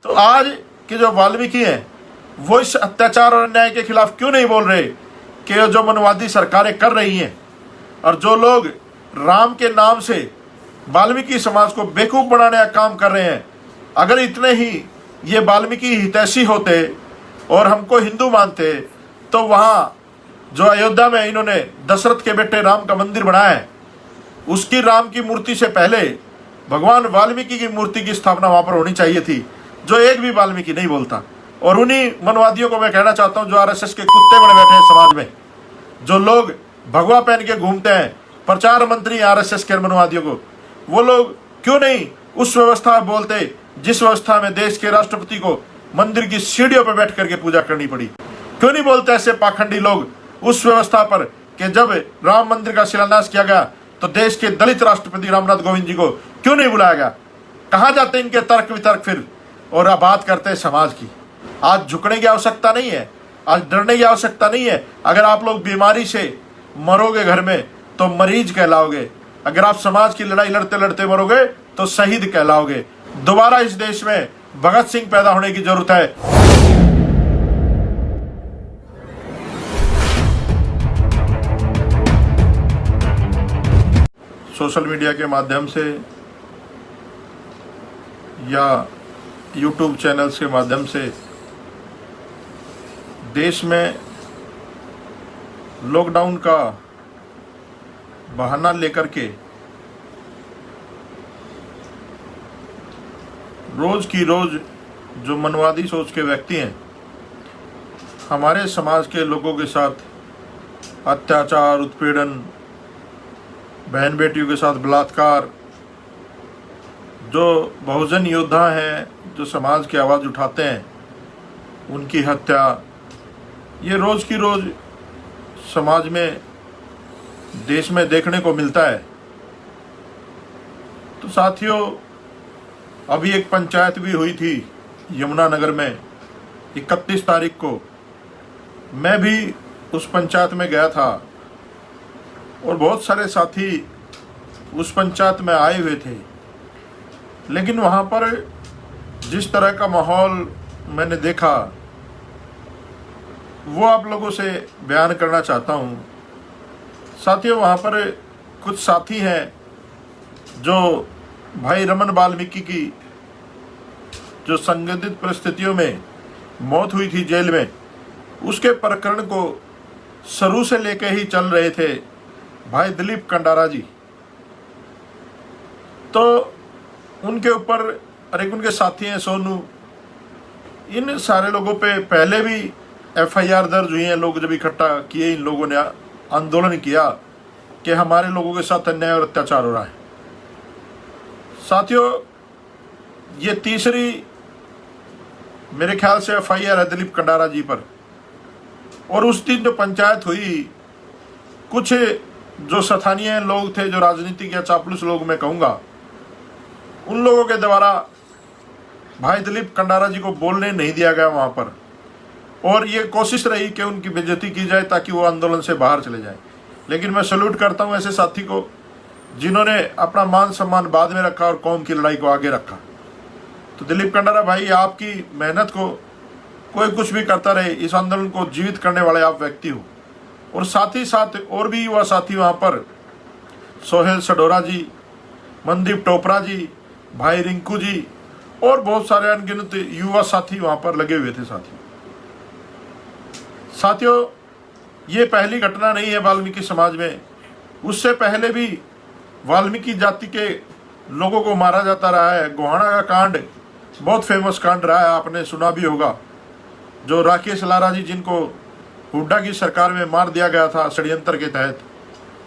तो आज के जो वाल्मीकि हैं वो इस अत्याचार और अन्याय के खिलाफ क्यों नहीं बोल रहे कि जो मनवादी सरकारें कर रही हैं और जो लोग राम के नाम से वाल्मीकि समाज को बेवकूफ़ बनाने का काम कर रहे हैं। अगर इतने ही ये वाल्मीकि हितैषी होते और हमको हिंदू मानते तो वहाँ जो अयोध्या में इन्होंने दशरथ के बेटे राम का मंदिर बनाया है, उसकी राम की मूर्ति से पहले भगवान वाल्मीकि की मूर्ति की स्थापना वहाँ पर होनी चाहिए थी, जो एक भी वाल्मीकि नहीं बोलता। और उन्हीं मनवादियों को मैं कहना चाहता हूँ जो आरएसएस के कुत्ते बने बैठे हैं समाज में, जो लोग भगवा पहन के घूमते हैं, प्रचार मंत्री आरएसएस के मनवादियों को, वो लोग क्यों नहीं उस व्यवस्था में बोलते जिस व्यवस्था में देश के राष्ट्रपति को मंदिर की सीढ़ियों पर बैठ करके पूजा करनी पड़ी? क्यों नहीं बोलते ऐसे पाखंडी लोग उस व्यवस्था पर कि जब राम मंदिर का शिलान्यास किया गया तो देश के दलित राष्ट्रपति रामनाथ कोविंद जी को क्यों नहीं बुलाया गया? कहाँ जाते इनके तर्क वितर्क फिर? और अब बात करते हैं समाज की। आज झुकने की आवश्यकता नहीं है, आज डरने की आवश्यकता नहीं है। अगर आप लोग बीमारी से मरोगे घर में तो मरीज कहलाओगे, अगर आप समाज की लड़ाई लड़ते लड़ते मरोगे तो शहीद कहलाओगे। दोबारा इस देश में भगत सिंह पैदा होने की जरूरत है। सोशल मीडिया के माध्यम से या यूट्यूब चैनल्स के माध्यम से देश में लॉकडाउन का बहाना लेकर के रोज की रोज जो मनवादी सोच के व्यक्ति हैं हमारे समाज के लोगों के साथ अत्याचार, उत्पीड़न, बहन बेटियों के साथ बलात्कार, जो बहुजन योद्धा हैं जो समाज की आवाज़ उठाते हैं उनकी हत्या, ये रोज की रोज समाज में देश में देखने को मिलता है। तो साथियों, अभी एक पंचायत भी हुई थी यमुनानगर में 31 तारीख को। मैं भी उस पंचायत में गया था और बहुत सारे साथी उस पंचायत में आए हुए थे, लेकिन वहाँ पर जिस तरह का माहौल मैंने देखा वो आप लोगों से बयान करना चाहता हूँ। साथियों, वहाँ पर कुछ साथी हैं जो भाई रमन वाल्मीकि की जो संदिग्ध परिस्थितियों में मौत हुई थी जेल में, उसके प्रकरण को शुरू से लेकर ही चल रहे थे भाई दिलीप कंडारा जी। तो उनके ऊपर और एक उनके साथी हैं सोनू, इन सारे लोगों पे पहले भी एफआईआर दर्ज हुई है। लोग जब इकट्ठा किए, इन लोगों ने आंदोलन किया कि हमारे लोगों के साथ अन्याय और अत्याचार हो रहा है। साथियों, ये तीसरी मेरे ख्याल से एफआईआर है दिलीप कंडारा जी पर। और उस दिन जो पंचायत हुई, कुछ जो स्थानीय लोग थे, जो राजनीतिक या चापलूस लोग मैं कहूँगा, उन लोगों के द्वारा भाई दिलीप कंडारा जी को बोलने नहीं दिया गया वहाँ पर, और ये कोशिश रही कि उनकी बेइज्जती की जाए ताकि वो आंदोलन से बाहर चले जाएं। लेकिन मैं सैल्यूट करता हूँ ऐसे साथी को जिन्होंने अपना मान सम्मान बाद में रखा और कौम की लड़ाई को आगे रखा। तो दिलीप कंडारा भाई, आपकी मेहनत को कोई कुछ भी करता रहे, इस आंदोलन को जीवित करने वाले आप व्यक्ति हो। और साथ ही साथ और भी युवा साथी वहाँ पर, सोहेल सडोरा जी, मनदीप टोपरा जी, भाई रिंकू जी और बहुत सारे अनगिनत युवा साथी वहाँ पर लगे हुए थे। साथियों, ये पहली घटना नहीं है वाल्मीकि समाज में। उससे पहले भी वाल्मीकि जाति के लोगों को मारा जाता रहा है। गोहाना का कांड बहुत फेमस कांड रहा है, आपने सुना भी होगा, जो राकेश लारा जी जिनको हुड्डा की सरकार में मार दिया गया था षड्यंत्र के तहत,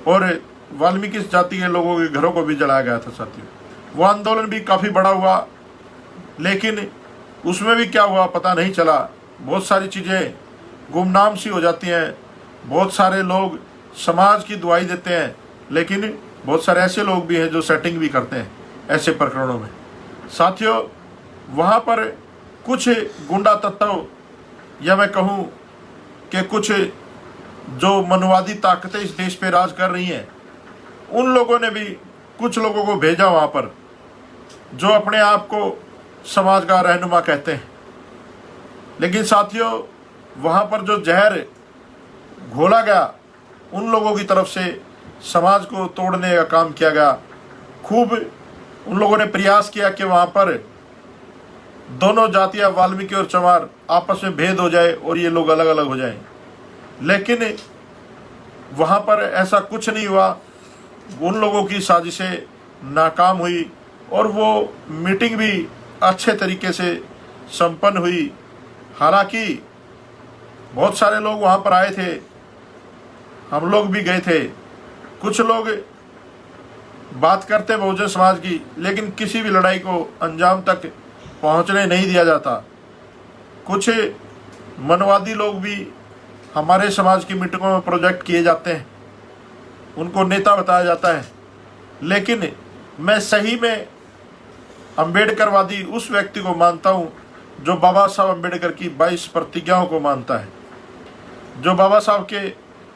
और वाल्मीकि जाति के लोगों के घरों को भी जलाया गया था। साथियों, वो आंदोलन भी काफ़ी बड़ा हुआ, लेकिन उसमें भी क्या हुआ पता नहीं चला। बहुत सारी चीज़ें गुमनाम सी हो जाती हैं। बहुत सारे लोग समाज की दुआई देते हैं, लेकिन बहुत सारे ऐसे लोग भी हैं जो सेटिंग भी करते हैं ऐसे प्रकरणों में। साथियों, वहाँ पर कुछ गुंडा तत्व, या मैं कहूँ कि कुछ जो मनवादी ताकतें इस देश पे राज कर रही हैं, उन लोगों ने भी कुछ लोगों को भेजा वहाँ पर, जो अपने आप को समाज का रहनुमा कहते हैं। लेकिन साथियों, वहाँ पर जो जहर घोला गया उन लोगों की तरफ से समाज को तोड़ने का काम किया गया। खूब उन लोगों ने प्रयास किया कि वहाँ पर दोनों जातियाँ वाल्मीकि और चमार आपस में भेद हो जाए और ये लोग अलग अलग हो जाएं। लेकिन वहाँ पर ऐसा कुछ नहीं हुआ। उन लोगों की साजिशें नाकाम हुई और वो मीटिंग भी अच्छे तरीके से संपन्न हुई। हालांकि बहुत सारे लोग वहाँ पर आए थे, हम लोग भी गए थे। कुछ लोग बात करते बहुजन समाज की, लेकिन किसी भी लड़ाई को अंजाम तक पहुँचने नहीं दिया जाता। कुछ मनवादी लोग भी हमारे समाज की मीटिंगों में प्रोजेक्ट किए जाते हैं, उनको नेता बताया जाता है। लेकिन मैं सही में अम्बेडकरवादी उस व्यक्ति को मानता हूँ जो बाबा साहब अम्बेडकर की 22 प्रतिज्ञाओं को मानता है, जो बाबा साहब के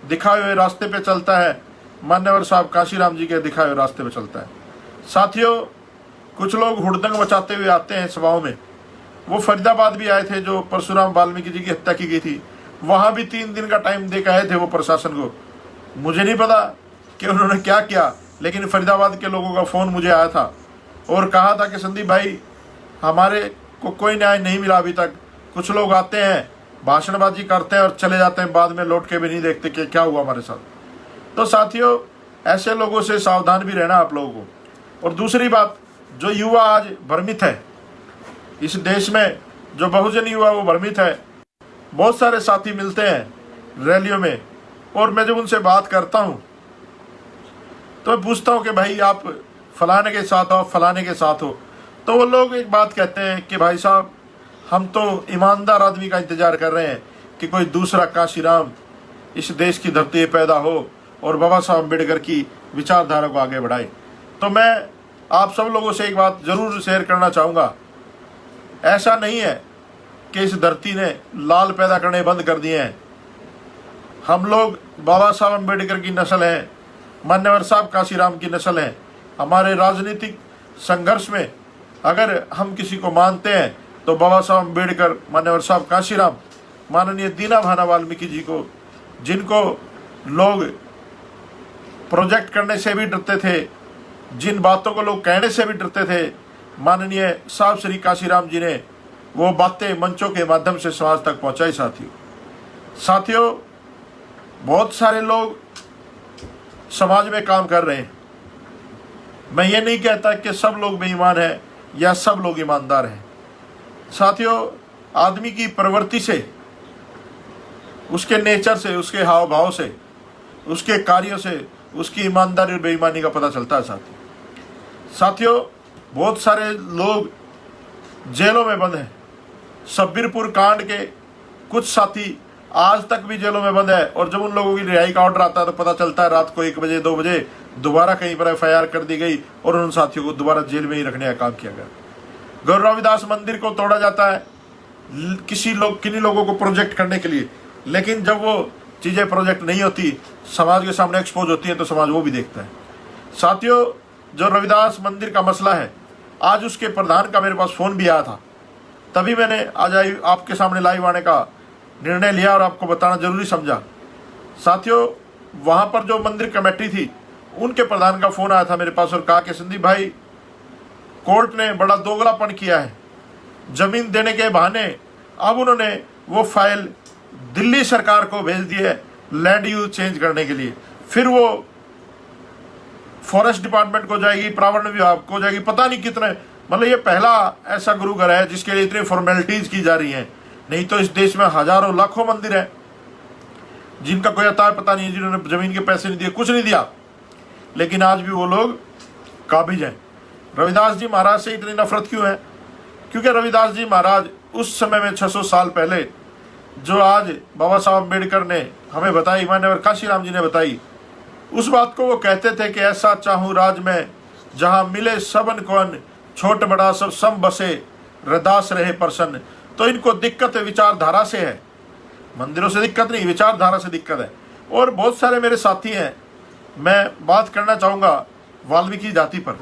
दिखाए हुए रास्ते पे चलता है, मान्यवर साहब काशीराम जी के दिखाए हुए रास्ते पे चलता है। साथियों, कुछ लोग हुड़दंग मचाते हुए आते हैं सभाओं में। वो फरीदाबाद भी आए थे, जो परशुराम वाल्मीकि जी की हत्या की गई थी, वहाँ भी 3 दिन का टाइम दे के आए थे वो प्रशासन को। मुझे नहीं पता कि उन्होंने क्या किया, लेकिन फरीदाबाद के लोगों का फ़ोन मुझे आया था और कहा था कि संदीप भाई, हमारे को कोई न्याय नहीं मिला अभी तक। कुछ लोग आते हैं, भाषणबाजी करते हैं और चले जाते हैं, बाद में लौट के भी नहीं देखते कि क्या हुआ हमारे साथ। तो साथियों, ऐसे लोगों से सावधान भी रहना आप लोगों को। और दूसरी बात, जो युवा आज भ्रमित है इस देश में, जो बहुजन युवा वो भ्रमित है। बहुत सारे साथी मिलते हैं रैलियों में और मैं जब उनसे बात करता हूँ तो मैं पूछता हूँ कि भाई आप फलाने के साथ हो, फलाने के साथ हो। तो वो लोग एक बात कहते हैं कि भाई साहब, हम तो ईमानदार आदमी का इंतजार कर रहे हैं कि कोई दूसरा काशीराम इस देश की धरती पर पैदा हो और बाबा साहब अम्बेडकर की विचारधारा को आगे बढ़ाए। तो मैं आप सब लोगों से एक बात जरूर शेयर करना चाहूँगा, ऐसा नहीं है कि इस धरती ने लाल पैदा करने बंद कर दिए हैं। हम लोग बाबा साहब अम्बेडकर की नस्ल हैं, मान्यवर साहब काशीराम की नस्ल हैं। हमारे राजनीतिक संघर्ष में अगर हम किसी को मानते हैं तो बाबा साहब अम्बेडकर, मान्यवर साहब काशीराम, माननीय दीना भाना वाल्मीकि जी को, जिनको लोग प्रोजेक्ट करने से भी डरते थे, जिन बातों को लोग कहने से भी डरते थे, माननीय साहब श्री काशीराम जी ने वो बातें मंचों के माध्यम से समाज तक पहुंचाई। साथियों, बहुत सारे लोग समाज में काम कर रहे हैं। मैं ये नहीं कहता कि सब लोग बेईमान हैं या सब लोग ईमानदार हैं। साथियों, आदमी की प्रवृत्ति से, उसके नेचर से, उसके हाव भाव से, उसके कार्यों से उसकी ईमानदारी और बेईमानी का पता चलता है। साथियों, बहुत सारे लोग जेलों में बंद हैं। सब्बीरपुर कांड के कुछ साथी आज तक भी जेलों में बंद है और जब उन लोगों की रिहाई का ऑर्डर आता है तो पता चलता है रात को 1 बजे 2 बजे दोबारा कहीं पर FIR कर दी गई और उन साथियों को दोबारा जेल में ही रखने का काम किया गया। गौरव रविदास मंदिर को तोड़ा जाता है किन्हीं लोगों को प्रोजेक्ट करने के लिए, लेकिन जब वो चीज़ें प्रोजेक्ट नहीं होती, समाज के सामने एक्सपोज होती है, तो समाज वो भी देखता है। साथियों, जो रविदास मंदिर का मसला है, आज उसके प्रधान का मेरे पास फ़ोन भी आया था, तभी मैंने आज आपके सामने लाइव आने का निर्णय लिया और आपको बताना जरूरी समझा। साथियों, वहाँ पर जो मंदिर कमेटी थी, उनके प्रधान का फ़ोन आया था मेरे पास और कहा कि संदीप भाई, कोर्ट ने बड़ा दोगलापन किया है। ज़मीन देने के बहाने अब उन्होंने वो फाइल दिल्ली सरकार को भेज दी है लैंड यूज चेंज करने के लिए, फिर वो फॉरेस्ट डिपार्टमेंट को जाएगी, पर्यावरण विभाग को जाएगी, पता नहीं कितने। मतलब ये पहला ऐसा गुरुघर है जिसके लिए इतनी फॉर्मेलिटीज की जा रही हैं। नहीं तो इस देश में हजारों लाखों मंदिर हैं जिनका कोई अता पता नहीं है, जिन्होंने जमीन के पैसे नहीं दिए, कुछ नहीं दिया, लेकिन आज भी वो लोग काबिज हैं। रविदास जी महाराज से इतनी नफरत क्यों है? क्योंकि रविदास जी महाराज उस समय में 600 साल पहले जो आज बाबा साहब अम्बेडकर ने हमें बताई, मान्यवर काशीराम जी ने बताई, उस बात को वो कहते थे कि ऐसा चाहूँ राज में जहाँ मिले सबन को अन्न, छोट बड़ा सब सम बसे, रदास रहे प्रसन्न। तो इनको दिक्कत विचारधारा से है, मंदिरों से दिक्कत नहीं, विचारधारा से दिक्कत है। और बहुत सारे मेरे साथी हैं, मैं बात करना चाहूँगा वाल्मीकि जाति पर।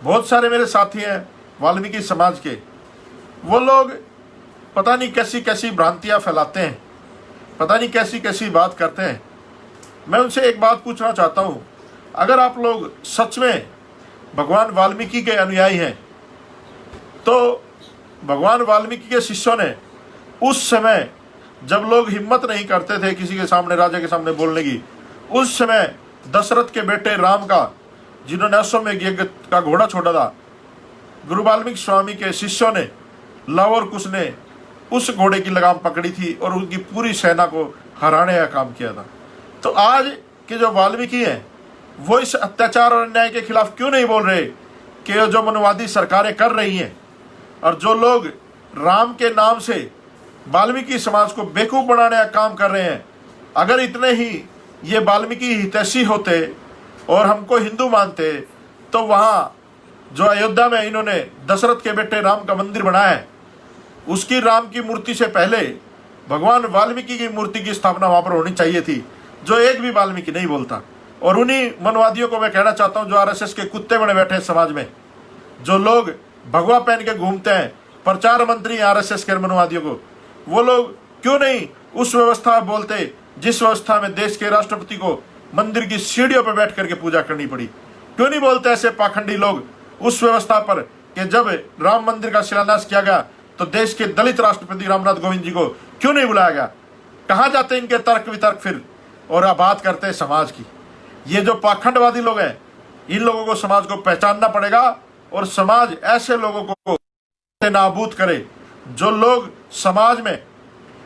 बहुत सारे मेरे साथी हैं वाल्मीकि समाज के, वो लोग पता नहीं कैसी कैसी भ्रांतियां फैलाते हैं, पता नहीं कैसी कैसी बात करते हैं। मैं उनसे एक बात पूछना चाहता हूं, अगर आप लोग सच में भगवान वाल्मीकि के अनुयायी हैं तो भगवान वाल्मीकि के शिष्यों ने उस समय जब लोग हिम्मत नहीं करते थे किसी के सामने, राजा के सामने बोलने की, उस समय दशरथ के बेटे राम का, जिन्होंने अश्वमेध यज्ञ का घोड़ा छोड़ा था, गुरु वाल्मीकि स्वामी के शिष्यों ने, लव और कुश ने उस घोड़े की लगाम पकड़ी थी और उनकी पूरी सेना को हराने का काम किया था। तो आज के जो वाल्मीकि हैं वो इस अत्याचार और अन्याय के खिलाफ क्यों नहीं बोल रहे कि जो मनवादी सरकारें कर रही हैं और जो लोग राम के नाम से वाल्मीकि समाज को बेवकूफ बनाने का काम कर रहे हैं। अगर इतने ही ये वाल्मीकि हितैषी होते और हमको हिंदू मानते तो वहाँ जो अयोध्या में इन्होंने दशरथ के बेटे राम का मंदिर बनाया है, उसकी राम की मूर्ति से पहले भगवान वाल्मीकि की मूर्ति की स्थापना वहां पर होनी चाहिए थी, जो एक भी वाल्मीकि नहीं बोलता। और उन्हीं मनवादियों को मैं कहना चाहता हूं जो आरएसएस के कुत्ते बने बैठे हैं समाज में, जो लोग भगवा पहन के घूमते हैं, प्रचार मंत्री आरएसएस के मनवादियों को, वो लोग क्यों नहीं उस व्यवस्था में बोलते जिस व्यवस्था में देश के राष्ट्रपति को मंदिर की सीढ़ियों पर बैठ करके पूजा करनी पड़ी? क्यों नहीं बोलते ऐसे पाखंडी लोग उस व्यवस्था पर कि जब राम मंदिर का शिलान्यास किया गया तो देश के दलित राष्ट्रपति रामनाथ कोविंद जी को क्यों नहीं बुलाया गया? कहां जाते इनके तर्क वितर्क फिर? और अब बात करते हैं समाज की। ये जो पाखंडवादी लोग हैं, इन लोगों को समाज को पहचानना पड़ेगा और समाज ऐसे लोगों को नाबूद करे जो लोग समाज में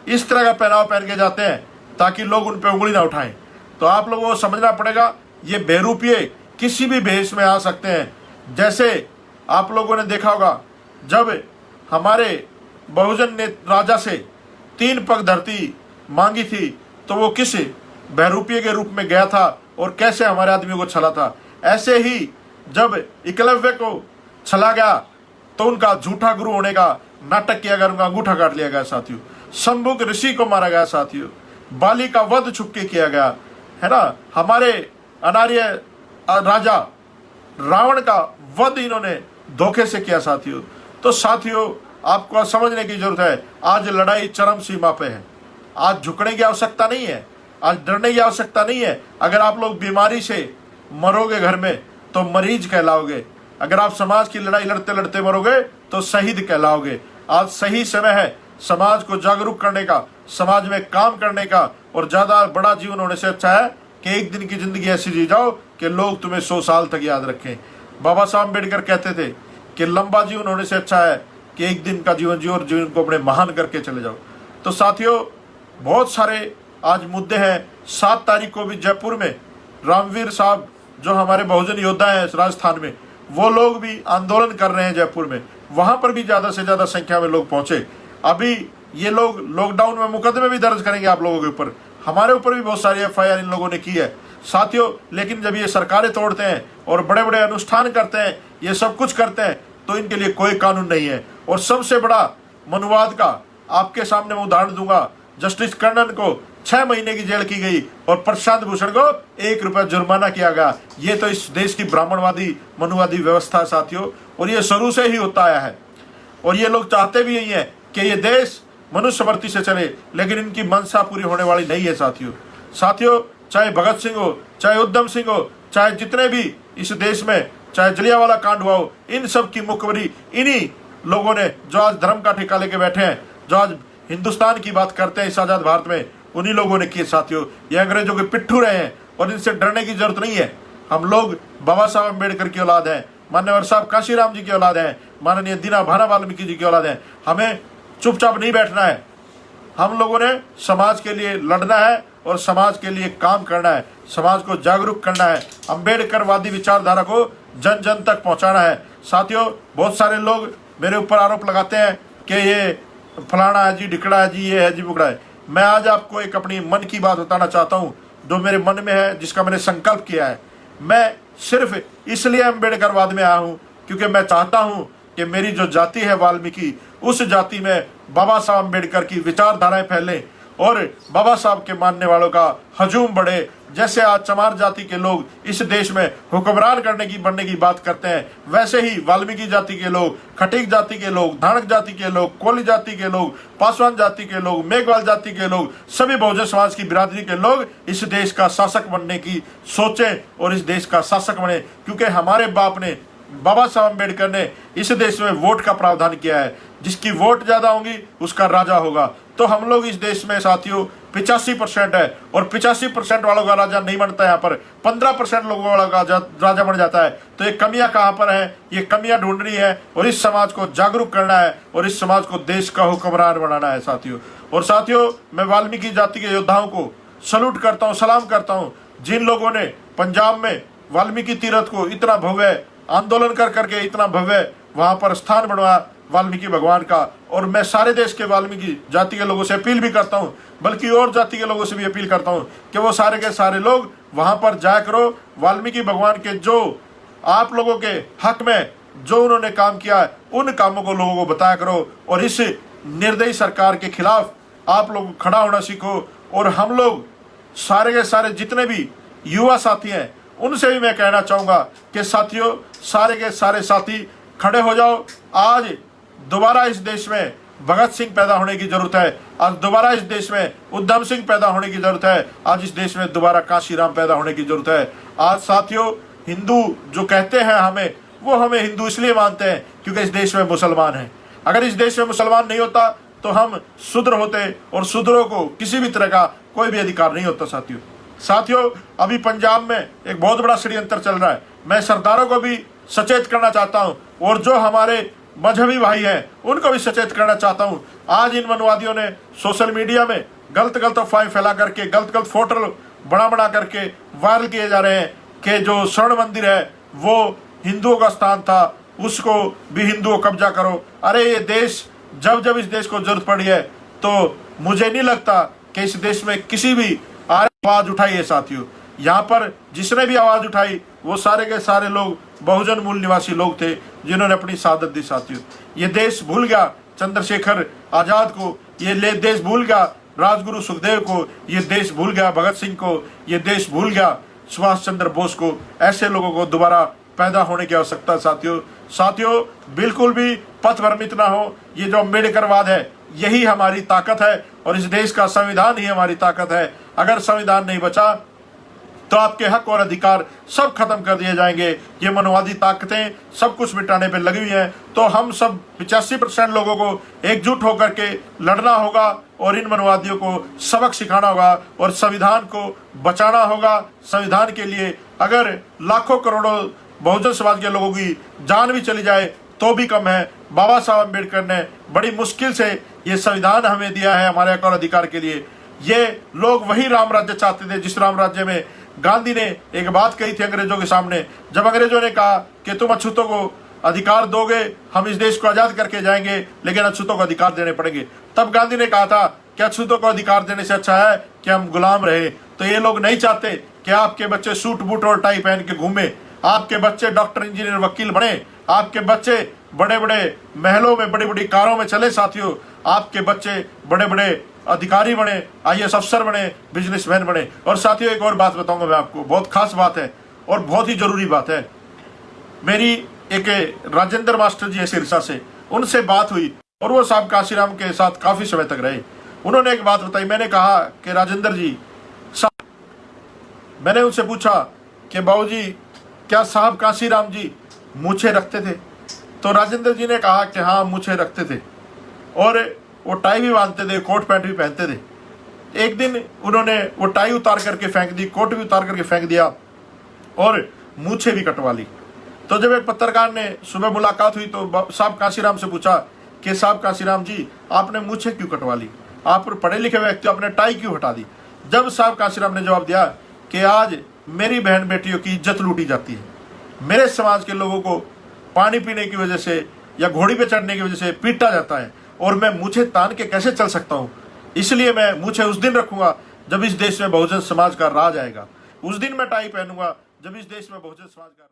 इस तरह का पहनाव पहन के जाते हैं ताकि लोग उन पर उंगली ना उठाएं। तो आप लोगों को समझना पड़ेगा, ये बेरूपिये किसी भी भेष में आ सकते हैं। जैसे आप लोगों ने देखा होगा जब हमारे बहुजन ने राजा से 3 पग धरती मांगी थी तो वो किस बहरूपिये के रूप में गया था और कैसे हमारे आदमियों को छला था। ऐसे ही जब एकलव्य को छला गया तो उनका झूठा गुरु होने का नाटक किया गया, उनका अंगूठा काट लिया गया साथियों। शंभुक ऋषि को मारा गया साथियों। बाली का वध छुप के किया गया है ना। हमारे अनार्य राजा रावण का वध इन्होंने धोखे से किया साथियों। तो साथियों आपको समझने की जरूरत है, आज लड़ाई चरम सीमा पे है। आज झुकने की आवश्यकता नहीं है, आज डरने की आवश्यकता नहीं है। अगर आप लोग बीमारी से मरोगे घर में तो मरीज कहलाओगे, अगर आप समाज की लड़ाई लड़ते लड़ते मरोगे तो शहीद कहलाओगे। आज सही समय है समाज को जागरूक करने का, समाज में काम करने का, और ज्यादा बड़ा जीवन होने से अच्छा है कि एक दिन की जिंदगी ऐसी जी जाओ कि लोग तुम्हें 100 साल तक याद रखें। बाबा साहब अम्बेडकर कहते थे कि लंबा जीवन होने से अच्छा है कि एक दिन का जीवन जियो और जीवन को अपने महान करके चले जाओ। तो साथियों बहुत सारे आज मुद्दे हैं। 7 तारीख को भी जयपुर में रामवीर साहब जो हमारे बहुजन योद्धा हैं राजस्थान में, वो लोग भी आंदोलन कर रहे हैं जयपुर में। वहां पर भी ज्यादा से ज्यादा संख्या में लोग पहुंचे। अभी ये लोग लॉकडाउन में मुकदमे भी दर्ज करेंगे आप लोगों के ऊपर, हमारे ऊपर भी बहुत सारी FIR इन लोगों ने की है साथियों। लेकिन जब ये सरकारें तोड़ते हैं और बड़े बड़े अनुष्ठान करते हैं, ये सब कुछ करते हैं, तो इनके लिए कोई कानून नहीं है। और सबसे बड़ा मनुवाद का आपके सामने मैं उदाहरण दूंगा। जस्टिस कर्णन को 6 महीने की जेल की गई और प्रशांत भूषण को 1 रुपया जुर्माना किया गया। ये तो इस देश की ब्राह्मणवादी मनुवादी व्यवस्था साथियों, और ये शुरू से ही होता आया है। और ये लोग चाहते भी यही है कि ये देश मनुष्यवृत्ति से चले, लेकिन इनकी मंशा पूरी होने वाली नहीं है साथियों। चाहे भगत सिंह हो, चाहे उधम सिंह हो, चाहे जितने भी इस देश में, चाहे जलियांवाला कांड हुआ हो, इन सब की मुखबरी इन्हीं लोगों ने जो आज धर्म का ठेका लेके बैठे हैं, जो आज हिंदुस्तान की बात करते हैं इस आजाद भारत में, उन्हीं लोगों ने किए साथियों। ये अंग्रेजों के पिट्ठू रहे हैं और इनसे डरने की जरूरत नहीं है। हम लोग बाबा साहब अम्बेडकर की औलाद हैं, मान्यवर साहब काशीराम जी की औलाद हैं, माननीय दीना भाना वाल्मीकि जी की औलाद हैं। हमें चुपचाप नहीं बैठना है, हम लोगों ने समाज के लिए लड़ना है और समाज के लिए काम करना है, समाज को जागरूक करना है, अम्बेडकरवादी विचारधारा को जन जन तक पहुंचाना है साथियों। बहुत सारे लोग मेरे ऊपर आरोप लगाते हैं कि ये फलाना है जी, ढिकड़ा है जी, ये है जी, बुकड़ा है। मैं आज आपको एक अपनी मन की बात बताना चाहता हूँ जो मेरे मन में है, जिसका मैंने संकल्प किया है। मैं सिर्फ इसलिए अम्बेडकरवाद में आया हूँ क्योंकि मैं चाहता हूँ कि मेरी जो जाति है वाल्मीकि, उस जाति में बाबा साहब अम्बेडकर की विचारधाराएं फैलें और बाबा साहब के मानने वालों का हजूम बढ़े। जैसे आज चमार जाति के लोग इस देश में हुक्मरान बनने की बात करते हैं, वैसे ही वाल्मीकि जाति के लोग, खटीक जाति के लोग, धानक जाति के लोग, कोली जाति के लोग, पासवान जाति के लोग, मेघवाल जाति के लोग, सभी बहुजन समाज की बिरादरी के लोग इस देश का शासक बनने की सोचें और इस देश का शासक बने। क्योंकि हमारे बाप ने, बाबा साहब अम्बेडकर ने इस देश में वोट का प्रावधान किया है, जिसकी वोट ज्यादा होंगी उसका राजा होगा। तो हम लोग इस देश में साथियों 85% है, और 85% वालों का राजा नहीं बनता, यहाँ पर 15% लोगों वाला का राजा बन जाता है। तो ये कमियां कहाँ पर है, ये कमियां ढूंढनी है और इस समाज को जागरूक करना है और इस समाज को देश का हुक्मरान बनाना है साथियों। और साथियों, मैं वाल्मीकि जाति के योद्धाओं को सलूट करता हूँ, सलाम करता हूँ, जिन लोगों ने पंजाब में वाल्मीकि तीर्थ को इतना भव्य आंदोलन कर करके इतना भव्य वहां पर स्थान बनवाया वाल्मीकि भगवान का। और मैं सारे देश के वाल्मीकि जाति के लोगों से अपील भी करता हूं, बल्कि और जाति के लोगों से भी अपील करता हूं कि वो सारे के सारे लोग वहां पर जाया करो। वाल्मीकि भगवान के जो आप लोगों के हक में जो उन्होंने काम किया है, उन कामों को लोगों को बताया करो और इस निर्दयी सरकार के खिलाफ आप लोग खड़ा होना सीखो। और हम लोग सारे के सारे जितने भी युवा साथी हैं, उनसे भी मैं कहना चाहूंगा कि साथियों, सारे के सारे साथी खड़े हो जाओ। आज दोबारा इस देश में भगत सिंह पैदा होने की जरूरत है, आज दोबारा इस देश में उधम सिंह पैदा होने की जरूरत है, आज इस देश में दोबारा काशीराम पैदा होने की जरूरत है। आज साथियों, हिंदू जो कहते हैं हमें, वो हमें हिंदू इसलिए मानते हैं क्योंकि इस देश में मुसलमान हैं। अगर इस देश में मुसलमान नहीं होता तो हम शूद्र होते, और शूद्रों को किसी भी तरह का कोई भी अधिकार नहीं होता साथियों। अभी पंजाब में एक बहुत बड़ा षड्यंत्र चल रहा है। मैं सरदारों को भी सचेत करना चाहता हूं और जो हमारे मजहबी भाई हैं उनको भी सचेत करना चाहता हूं। आज इन मनवादियों ने सोशल मीडिया में गलत अफवाहें फैला करके, गलत फोटो बना करके वायरल किए जा रहे हैं कि जो स्वर्ण मंदिर है वो हिंदुओं का स्थान था, उसको भी हिंदुओं कब्जा करो। अरे ये देश, जब इस देश को जरूरत पड़ी है तो मुझे नहीं लगता कि इस देश में किसी भी आवाज उठाई है साथियों। यहाँ पर जिसने भी आवाज उठाई वो सारे के सारे लोग बहुजन मूल निवासी लोग थे, जिन्होंने अपनी शहादत दी साथियों। ये देश भूल गया चंद्रशेखर आजाद को, ये देश भूल गया राजगुरु सुखदेव को, ये देश भूल गया भगत सिंह को, ये देश भूल गया सुभाष चंद्र बोस को। ऐसे लोगों को दोबारा पैदा होने की आवश्यकता साथियों, बिल्कुल भी पथ भ्रमित ना हो। ये जो अम्बेडकरवाद है यही हमारी ताकत है और इस देश का संविधान ही हमारी ताकत है। अगर संविधान नहीं बचा तो आपके हक और अधिकार सब खत्म कर दिए जाएंगे। ये मनवादी ताकतें सब कुछ मिटाने पे लगी हुई हैं। तो हम सब 85% लोगों को एकजुट होकर के लड़ना होगा और इन मनवादियों को सबक सिखाना होगा और संविधान को बचाना होगा। संविधान के लिए अगर लाखों करोड़ों बहुजन समाज के लोगों की जान भी चली जाए तो भी कम है। बाबा साहब अम्बेडकर ने बड़ी मुश्किल से ये संविधान हमें दिया है हमारे हक और अधिकार के लिए। ये लोग वही राम राज्य चाहते थे जिस राम राज्य में गांधी ने एक बात कही थी अंग्रेजों के सामने, जब अंग्रेजों ने कहा कि तुम अछूतों को अधिकार दोगे, हम इस देश को आजाद करके जाएंगे, लेकिन अछूतों को अधिकार देने पड़ेंगे। तब गांधी ने कहा था कि अछूतों को अधिकार देने से अच्छा है कि हम गुलाम रहे। तो ये लोग नहीं चाहते कि आपके बच्चे सूट बूट और टाई पहन के घूमे, आपके बच्चे डॉक्टर, इंजीनियर, वकील बने, आपके बच्चे बड़े बड़े महलों में, बड़ी बड़ी कारों में चले साथियों, आपके बच्चे बड़े बड़े अधिकारी बने, IAS अफसर बने, बिजनेसमैन बने। और साथियों, एक और बात बताऊंगा मैं आपको, बहुत खास बात है और बहुत ही जरूरी बात है। मेरी एक राजेंद्र मास्टर जी है सिरसा से, उनसे बात हुई और वो साहब काशीराम के साथ काफी समय तक रहे। उन्होंने एक बात बताई, मैंने कहा कि राजेंद्र जी साहब, मैंने उनसे पूछा कि बाबूजी क्या साहब काशीराम जी मूछें रखते थे? तो राजेंद्र जी ने कहा कि हाँ मूछें रखते थे और वो टाई भी बांधते थे, कोट पैंट भी पहनते थे। एक दिन उन्होंने वो टाई उतार करके फेंक दी, कोट भी उतार करके फेंक दिया और मूछें भी कटवा ली। तो जब एक पत्रकार ने सुबह मुलाकात हुई तो साहब काशीराम से पूछा कि साहब काशीराम जी आपने मूछें क्यों कटवा ली, आप पढ़े लिखे व्यक्ति, आपने टाई क्यों हटा दी? जब साहब काशीराम ने जवाब दिया कि आज मेरी बहन बेटियों की इज्जत लूटी जाती है, मेरे समाज के लोगों को पानी पीने की वजह से या घोड़ी पे चढ़ने की वजह से पीटा जाता है और मैं मूछें तान के कैसे चल सकता हूँ, इसलिए मैं मूछें उस दिन रखूंगा जब इस देश में बहुजन समाज का राज आएगा। उस दिन मैं टाई पहनूंगा जब इस देश में बहुजन समाज का